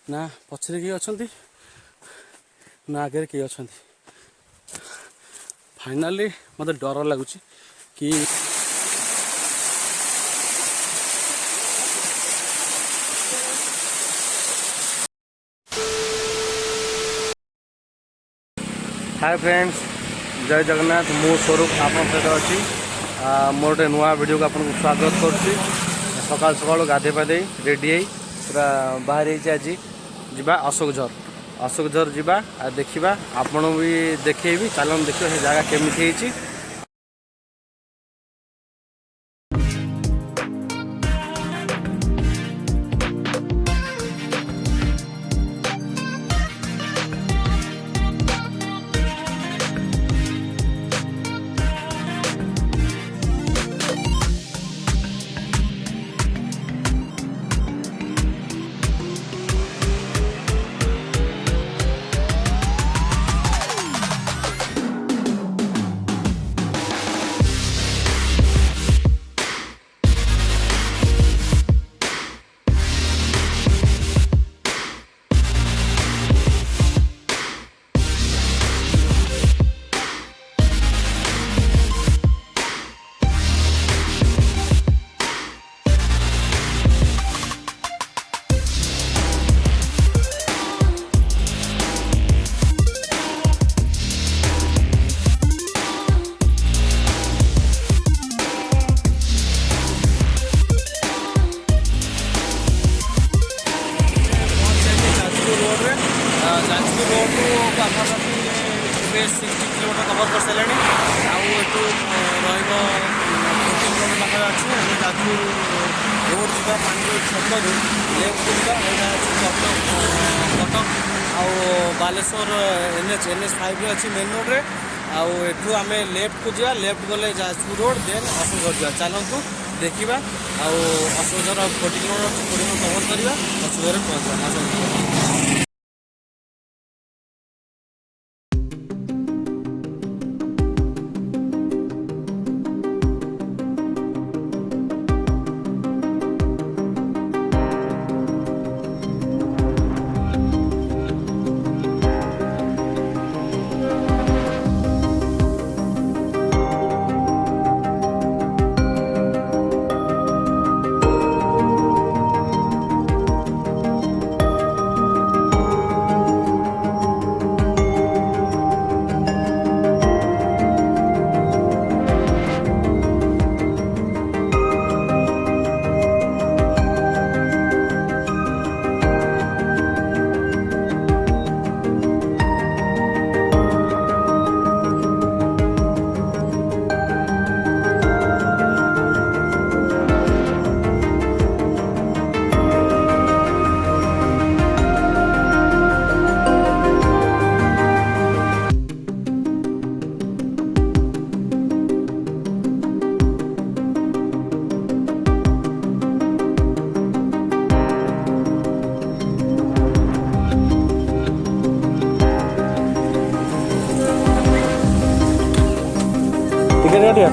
ना पछरे किए अछंती ना आगे किए अछंती। फाइनाली मते डर लगुच कि हाय फ्रेंड्स, जय जगन्नाथ। मु स्वरूप आप सहित अच्छी मोर गोटे नुआ वीडियो को आपको स्वागत करुच्ची। सकाल सकाल गाधे पाधे रेडी है पूरा बाहर आज जा अशोकझर जा देखा आपण भी देखेबी। चलन देखिए से जगह केमी है। जाजपुर रोड पाखापाखि 60 किलोमीटर कवर कर सारे आउ किलोमीटर पाखे अच्छे जाजपुर रोड जा पानी छकरू लेफ्ट कटक आउ बालेश्वर NH 5 अच्छी मेन रोड रे आउ आम लेफ्ट को जा लेफ्ट गले जाजपुर रोड देन अशोकझर जा चलतु देखा आउ अशोकझर 40 किलोमीटर कवर करवा अशोकझर पहुँचा। टिकट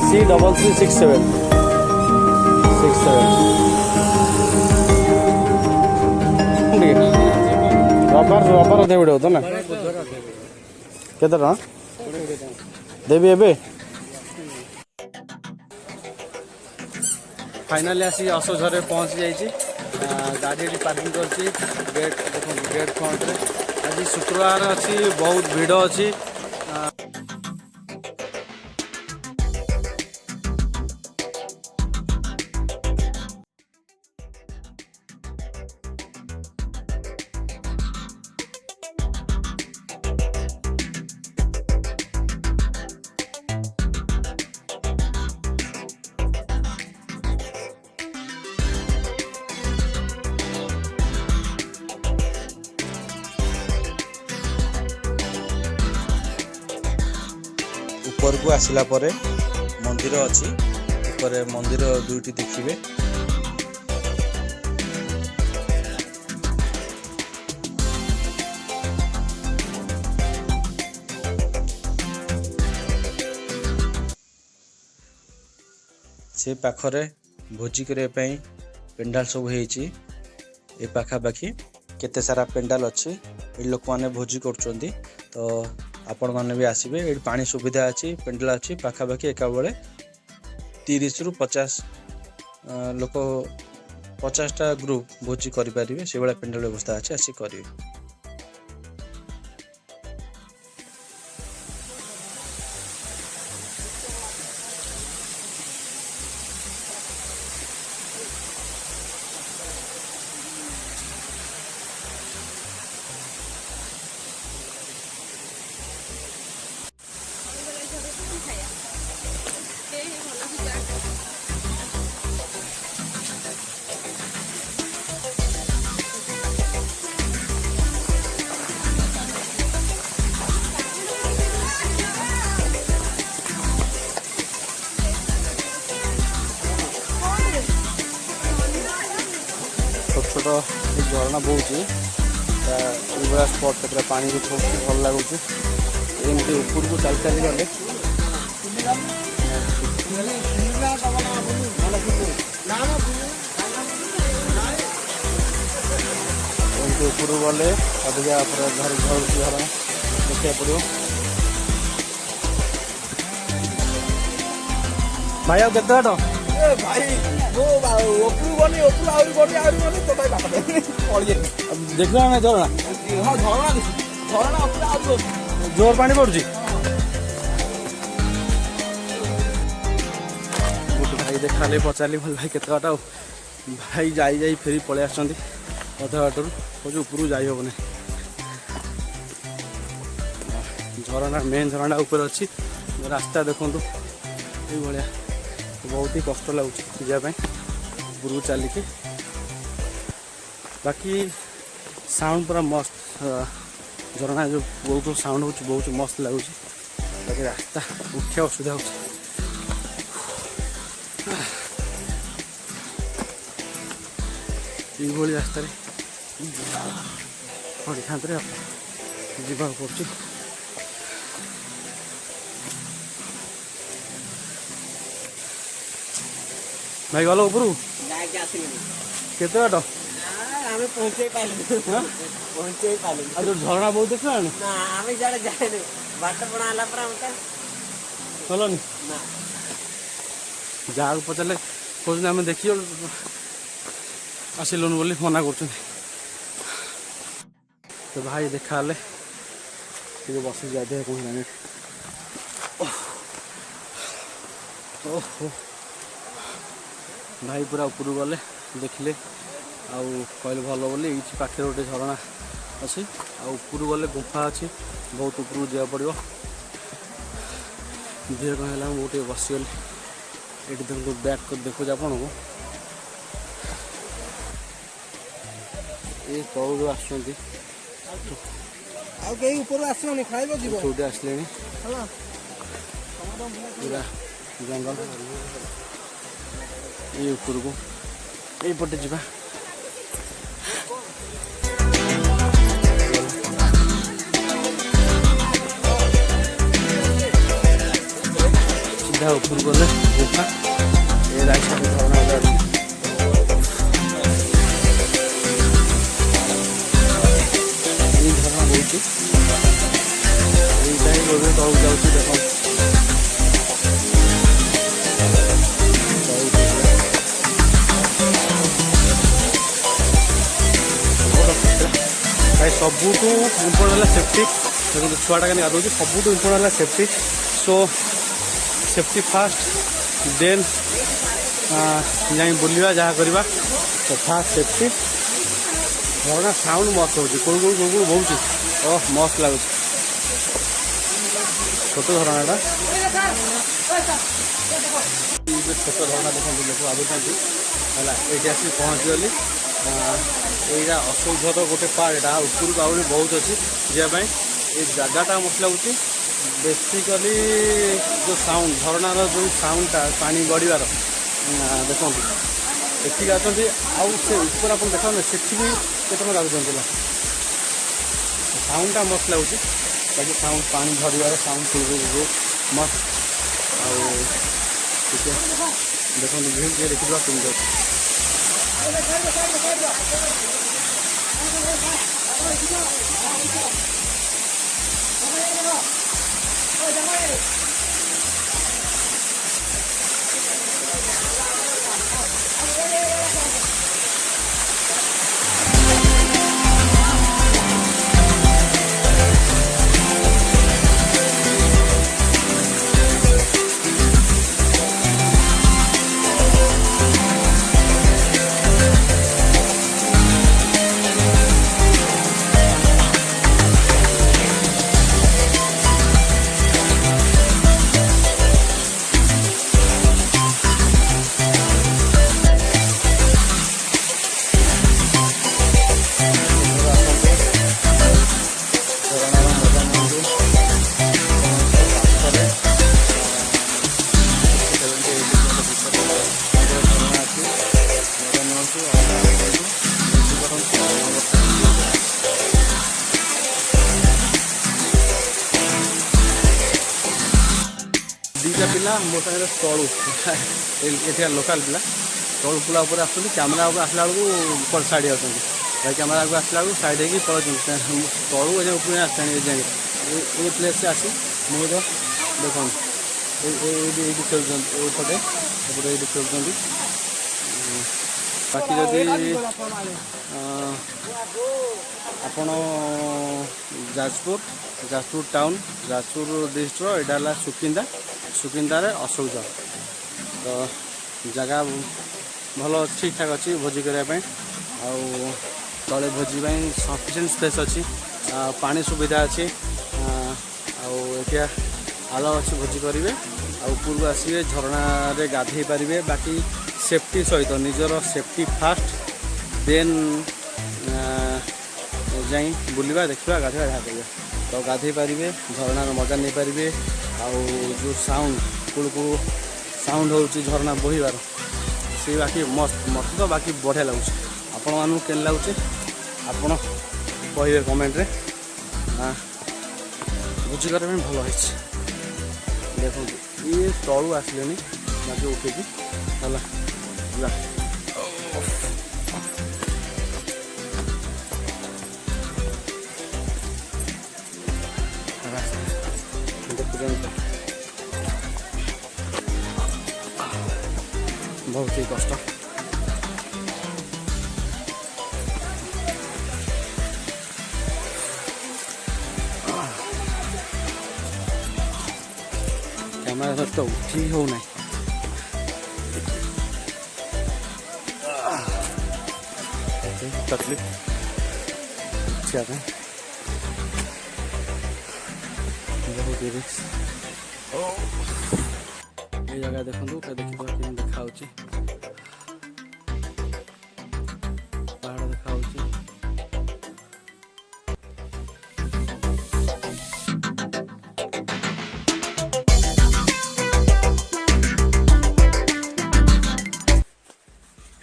C3367 रबार दे विड़ो तो ना केते टका देवी एबे फाइनाली आसी अशोकझर पहुँची जाइए। गाड़ी पार्किंग करछि गेट देखो गेट फ्रंट रे। आज शुक्रवार अच्छी बहुत भीड़ अच्छी। ऊपर को आसला परे मंदिर अच्छी ऊपर मंदिर दुईटी देखिए। से पाखरे भोजी करने पेंडाल सब होती ए पाखापाखि केते सारा पेंडाल अच्छी ये लोक मैंने भोजी कर तो आपण मैंने भी आसबे ये पानी सुविधा अच्छी पेंडाल अच्छी पाखापाखि एका बेले 30 रु 50 लोक 50टा ग्रुप भोजी करें से भाया पेंडाल व्यवस्था अच्छी आसी करेंगे। छोट झरणा बोची स्पट पूरा पानी भी भल लगुच एमती ऊपर को चल चली गले एमती ऊपर गले अधिका झर झरणा देखा पड़ो। भाई आउ केते बाट भाई वो ओपरू गनी ओपरू आउरी गनी तो भाई बापा पड़ी देखला ना झरणा हां झरणा देखि झरणा ओपरू आउरी जोर पानी पड़ुची भाई देखा पचारि भल भाई केते बाट भाई जाई फेरी पलि आसछन्ती अधा बाटर कौन ऊपर जाई हेबना झरणा मेन झरणा ऊपर अच्छी रास्ता देखु ये बहुत ही कष्ट लगुच जावाई ऊपर को चलिकी बाकी साउंड पूरा मस्त झरणा जो बहुत साउंड हो बहुत मस्त लगुच बाकी रास्ता उठा असुविधा हो रास्तार पड़ता जीवा पड़े भाई गल ऊपर केते बाट पहुंचे जो झरणा बहुत देख बाट बना चलनी जहाँ को पचारे कौन आम देखिए आसिलुन बोली मना कर तो भाई देखा बस जाए कौन जाने ओहो भाई पूरा ऊपर गले देखिले आउ कहले भल बोली ये पाखे गोटे झरणा अच्छी ऊपर गले गुंफा अच्छी बहुत ऊपर जा पड़ो देह कौन है बहुत बसीगली ये देखो बैक कर देखो आपन को ये तौ जो आसुँच आसले पूरा जंगल ये ऊपर को ये पटे जा सीधा ऊपर गले गुफा ये रास्ता झरणा ये झरणा बहुत तौक जाऊँ देख भाई सबुठ इम्पोर्टेंट है सेफ्टी छुआटा के गाधो सबुठ इम्पोर्टेंट है safety so safety first then जाए बुलवा जहाँ करवा तो फास्ट सेफ्टी झरणा साउंड मस्त हो बहुत ओह मस्त लगुच छोट झरणाटा छोट झरणा देखते लोक भावुँ है ये आसिक पहुँचीगली यहाँ असौधर गोटे पार्ट यहाँ ऊपर को आहरी बहुत अच्छी जावाई ये जगटा मत लगुच बेसिकली जो साउंड झरणार जो साउंडटा पानी गड़ार देखो एतिक आसती आउ से ऊपर आप देखा से भी केत लगुच साउंडटा मस्त लगुच बाकी साउंड पानी झरिवार साउंड मस्त आ ଦେଖନ୍ତୁ ଭିଉ ଟିକେ ଦେଖିଦେବା କେମିତି ଅଛି। दुईटा पिला मो सागर तलू ये लोकाल पिला तलू पुला उपर आस कैमेरा आसला बेलू ऊपर साइड आसती कैमेरा को आसला बेलू साइड होगी पलौं तलू एज ऊपर आसानी ये प्लेस से आसी मुझे देखो ये खेलते ये खेलते बाकी जदि आपण जाजपुर टाउन जाजपुर डिस्ट्रिक्ट यहाँ सुकिंदा सुकिंदार अशोक तो जगह भल ठीक ठाक अच्छी भोजी करने तले भोजी सफिसीयंट स्पेस अच्छी पानी सुविधा अच्छी आलो अच्छी भोजी करेंगे पूर्व आसवे झरणा गाधे पारे बाकी सेफ्टी सहित निजर सेफ्टी फास्ट देन जाई बुलवा देखा गाधे जहाँ करेंगे तो गाधे पारे झरणार मजा नहीं पारे जो साउंड कुड़ू साउंड हो झरना बोहार से बाकी मस्त मत तो बाकी बढ़िया लगुच आपण मानू के लगुचे आपण कहे कमेंट रे बुझीकर भल हो देखो ये तलू आसले बाकी उठे बहुत ही कष्ट कैमरा तो उठी हो ना तकलीफ बहुत ही रिक्स ये जगह देखो देखा पहाड़ देखा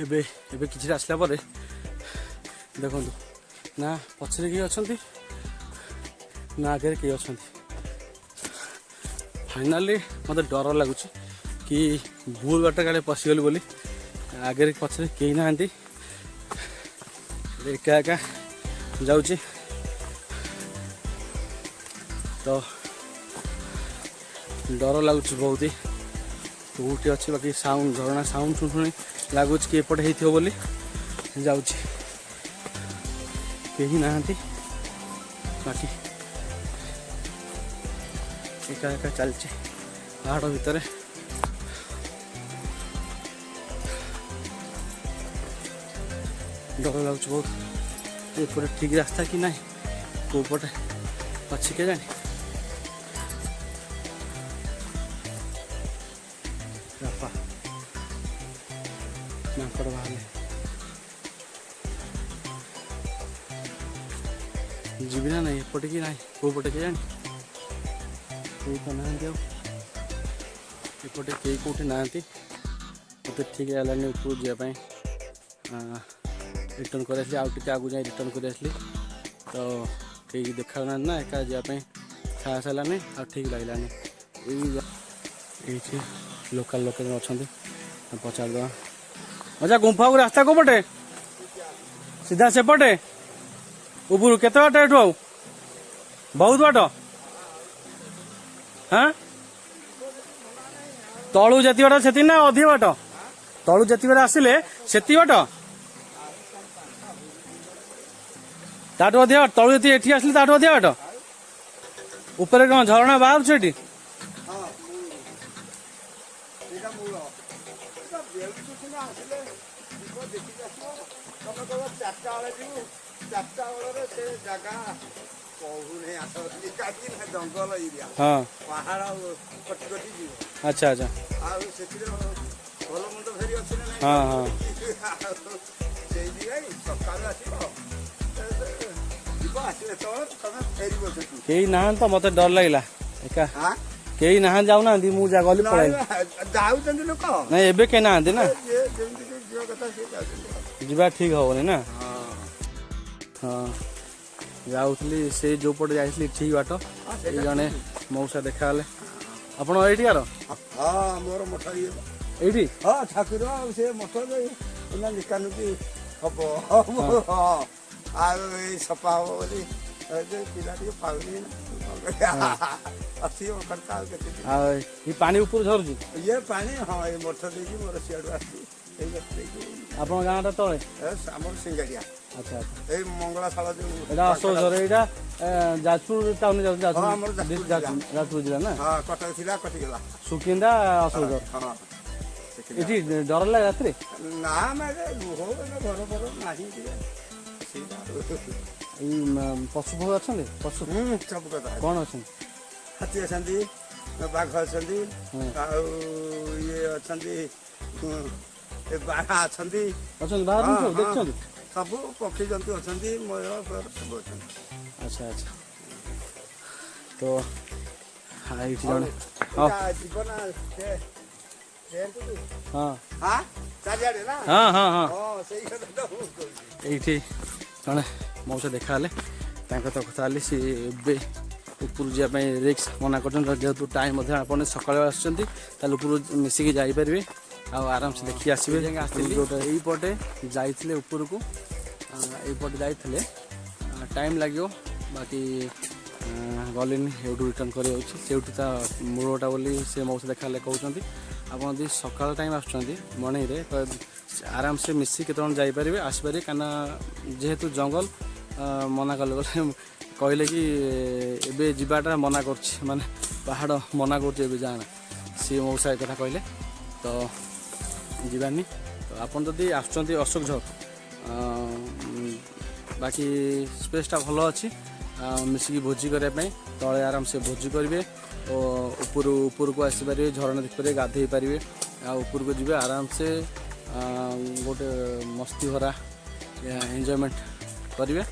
एबे किसी आसला पर देखो ना पछरे किए अच्छा ना आगे किए अच्छा फाइनाली मत डर लगुच कि भूल बाट काले पशिगल बोली आगे पछरे कहीं ना एका एका जाऊँगी तो डर लगुच बहुत ही कौटी अच्छी बाकी साउंड झरणा साउंड शुणी लगुच कि एपटे हो बोली जाऊँगी कहीं ना बाकी एका एका चलचे पहाड़ भितर डर लगुच बहुत एपटे ठीक रास्ता कि ना कौपटे अच्छी के जानी माकड़ बाहर जीवी ना नहीं एपटे कि ना कौपटे के जानी कहीं तो ना एपटे कई कौटी ना मत ठीक है ऊपर जावाई रिटर्न कर आगे आगू जाए रिटर्न कर तो कहीं देखा ना एका जावाई साहस है ठीक लगलानी ये लोकाल लोक अच्छा ପଚାରିଦେବା। ଆଚ୍ଛା ଗୁମ୍ଫାକୁ ରାସ୍ତା କୋଉ ପଟେ? ସିଧା ସେପଟେ ଉପରୁ କେତେ ବାଟ ଏଠୁ? ଆଉ ବହୁତ ବାଟ? ହଁ ତଳୁ ଯେତିକି ବାଟ ସେତିକି ନା ଅଧିକ ବାଟ? ତଳୁ ଯେତିକି ବାଟ ଆସିଲେ ସେତିକି ବାଟ? ତାଠୁ ଅଧିକ ବାଟ? ତଳୁ ଯେତିକି ଏଠି ଆସିଲେ ତାଠୁ ଅଧିକ ବାଟ? ଉପରେ କଣ ଝରଣା ବାହାରୁଛି ଏଠି? ଚାରିଟା ବେଳେ ଯିବୁ, ଚାରିଟା ବେଳରେ ସେ ଜାଗା କହୁନି ଆସନ୍ତି କାହିଁକି ନା ଜଙ୍ଗଲ ଏରିଆ, ହଁ ପାହାଡ଼ କଟି କଟି ଯିବ। ଆଚ୍ଛା ଆଚ୍ଛା ଆଉ ସେଥିରେ ଭଲ ମନ୍ଦ ଫେରି ଅଛି ନା ନାଇଁ? ହଁ ହଁ ସେଇଥିପାଇଁ ସକାଳୁ ଆସିବ, ଯିବ, ଆସିଲେ ଯେତେବେଳେ ତମେ ଫେରିବ ସେଠୁ। କେହି ନାହାନ୍ତି ତ ମତେ ଡର ଲାଗିଲା ଏକା। ହାଁ? କେହି ନାହାନ୍ତି ଯାଉନାହାନ୍ତି ମୁଁ ଯା ଗଲି ପଳାଇ। ଯାଉଛନ୍ତି ଲୋକ, ନାଇଁ ଏବେ କେହି ନାହାନ୍ତି ନା ଯିଏ ଯେମିତି ଯିବା କଥା ସିଏ ଯାଉଛନ୍ତି। ଯିବା ଠିକ ହବନି ନା। ହଁ ହଁ ଯାଉଥିଲି ସେଇ ଯୋଉ ପଟେ ଯାଇଥିଲି ଠିକ ବାଟ। ଏଇ ଜଣେ ମଉସା ଦେଖାହେଲେ। ଆପଣ ଏଇଠିକାର? ହଁ ମୋର ମଠ ଇଏ ଏଇଠି? ହଁ ଠାକୁର ଆଉ ସେ ମଠ ଏଇନା ନିକାନୁକି ହବ। ହଁ ଆଉ ଏଇ ସଫା ହବ ବୋଲି ପିଲା ଟିକେ ପାଉନି ଅଛି କଥା ଆଉ କେତେ ଦିନ। ଆଉ ଏଇ ପାଣି ଉପରୁ ଝରୁଛି? ଇଏ ପାଣି ହଁ ଏଇ ମଠ ଦେଇକି ମୋର ସିଆଡ଼ୁ ଆସିଛି ଏଇ ଗଛ ଦେଇକି। ଆପଣଙ୍କ ଗାଁଟା ତଳେ? ଆମର ସିଙ୍ଗାଡ଼ିଆ। ଆଚ୍ଛା ଆଚ୍ଛା ଏଇ ମଙ୍ଗଳାଶାଳ ଯୋଉ ଏଇଟା ଅଶୋକଝର, ଏଇଟା ଯାଜପୁର ଟାଉନ ଯାଉଛି। ହଁ ଆମର ଯାଜପୁର ଜିଲ୍ଲା ନା? ହଁ କଟକ ଥିଲା କଟିଗଲା। ସୁକିନ୍ଦା ଅଶୋକଝର। ହଁ ଏଠି ଡର ଲାଗେ ରାତିରେ? ନା ମାନେ ହଉ ଘର ଫର ନାହିଁ ଟିକେ ସେଇଟା। ଏଇ ପଶୁ ପକ୍ଷୀ ଅଛନ୍ତି? ପଶୁ ସବୁ କଥା କଣ ଅଛନ୍ତି? ହାତୀ ଅଛନ୍ତି, ବାଘ ଅଛନ୍ତି, ଆଉ ଇଏ ଅଛନ୍ତି, ବାଘ ଅଛନ୍ତି। ଅଛନ୍ତି ବାହାରୁ ଦେଖିଛନ୍ତି? ସବୁ ପକ୍ଷୀ ଜନ୍ତୁ ଅଛନ୍ତି, ମୟୂର ସବୁ ଅଛନ୍ତି। ଆଚ୍ଛା ଆଚ୍ଛା ତ ଏଇଠି ଜଣେ ହଁ ଯିବ ନା ହଁ ହଁ ଚାରିଆଡ଼େ ନା? ହଁ ହଁ ହଁ ହଁ ସେଇ କଥା ତ ମୁଁ କହୁଛି। ଏଇଠି ଜଣେ ମଉସା ଦେଖା ହେଲେ, ତାଙ୍କ ତ କଥା ହେଲି ସେ ଏବେ ଉପରୁ ଯିବା ପାଇଁ ରିକ୍ସ ମନା କରୁଛନ୍ତି। ଯେହେତୁ ଟାଇମ୍ ମଧ୍ୟ ଆପଣ ସକାଳେ ଆସୁଛନ୍ତି ତାହେଲେ ଉପରୁ ମିଶିକି ଯାଇପାରିବେ ଆଉ ଆରାମସେ ଦେଖି ଆସିବେ। ଆସିଥିଲି ଯେଉଁଟା ଏଇପଟେ ଯାଇଥିଲେ ଉପରକୁ, ଏଇପଟେ ଯାଇଥିଲେ ଟାଇମ୍ ଲାଗିବ, ବାକି ଗଲିନି, ଏଇଠୁ ରିଟର୍ନ କରିଯାଉଛି। ସେଇଠୁ ତା ମୂଳଟା ବୋଲି ସେ ମଉସା ଦେଖା ହେଲେ କହୁଛନ୍ତି। ଆପଣ ଯଦି ସକାଳ ଟାଇମ୍ ଆସୁଛନ୍ତି ମର୍ଣ୍ଣିଂରେ ତ ଆରାମସେ ମିଶି କେତେ ଜଣ ଯାଇପାରିବେ, ଆସିପାରିବେ। କାହିଁକିନା ଯେହେତୁ ଜଙ୍ଗଲ ମନା କଲେ କହିଲେ କି ଏବେ ଯିବାଟା ମନା କରୁଛି, ମାନେ ପାହାଡ଼ ମନା କରୁଛି ଏବେ ଯାଆନା। ସିଏ ମଉସା ଏ କଥା କହିଲେ ତ ଯିବାନି। ତ ଆପଣ ଯଦି ଆସୁଛନ୍ତି ଅଶୋକଝର, ବାକି ସ୍ପେସ୍ଟା ଭଲ ଅଛି ମିଶିକି ଭୋଜି କରିବା ପାଇଁ। ତଳେ ଆରାମସେ ଭୋଜି କରିବେ ଓ ଉପରକୁ ଆସିପାରିବେ, ଝରଣା ଦେଖିପାରିବେ, ଗାଧେଇ ପାରିବେ। ଆଉ ଉପରକୁ ଯିବେ ଆରାମସେ ଗୋଟେ ମସ୍ତି ଭରା ଏନ୍ଜୟମେଣ୍ଟ କରିବେ,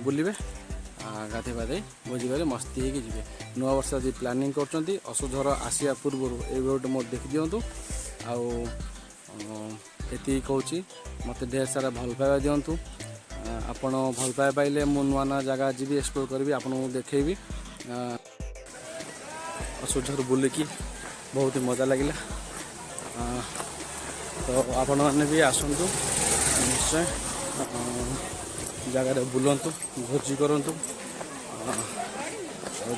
ବୁଲିବେ, ଗାଧେଇ ପାଧେଇ ଭୋଜି କରି ମସ୍ତି ହେଇକି ଯିବେ। ନୂଆବର୍ଷ ଯଦି ପ୍ଲାନିଂ କରୁଛନ୍ତି ଅଶୋକଝର ଆସିବା ପୂର୍ବରୁ ଏଇ ଗୋଟେ ମୋର ଦେଖିଦିଅନ୍ତୁ। ଆଉ ଏତିକି କହୁଛି, ମୋତେ ଢେର ସାରା ଭଲ ପାଇବା ଦିଅନ୍ତୁ। ଆପଣ ଭଲ ପାଇବା ପାଇଲେ ମୁଁ ନୂଆ ନୂଆ ଜାଗା ଯିବି, ଏକ୍ସପ୍ଲୋର କରିବି, ଆପଣଙ୍କୁ ଦେଖେଇବି। ଅଶୋକଝର ବୁଲିକି ବହୁତ ମଜା ଲାଗିଲା। ତ ଆପଣମାନେ ବି ଆସନ୍ତୁ ନିଶ୍ଚୟ, ଜାଗାରେ ବୁଲନ୍ତୁ, ଭୋଜି କରନ୍ତୁ,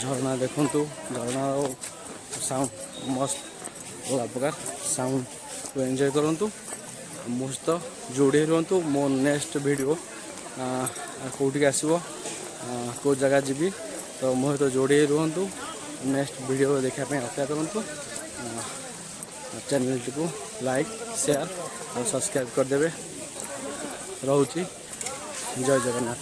ଝରଣା ଦେଖନ୍ତୁ। ଝରଣାର ସାଉଣ୍ଡ ମସ୍ତ, ଅଲଗା ପ୍ରକାର ସାଉଣ୍ଡକୁ ଏନ୍ଜୟ କରନ୍ତୁ। ମୋ ସହିତ ଯୋଡ଼ି ରୁହନ୍ତୁ। ମୋ ନେକ୍ସଟ ଭିଡ଼ିଓ କେଉଁଠିକି ଆସିବ, କେଉଁ ଜାଗା ଯିବି, ତ ମୋ ସହିତ ଯୋଡ଼ି ରୁହନ୍ତୁ। ନେକ୍ସଟ ଭିଡ଼ିଓ ଦେଖିବା ପାଇଁ ଅପେକ୍ଷା କରନ୍ତୁ। ଚ୍ୟାନେଲଟିକୁ ଲାଇକ୍, ସେୟାର ଆଉ ସବସ୍କ୍ରାଇବ୍ କରିଦେବେ। ରହୁଛି, ଜୟ ଜଗନ୍ନାଥ।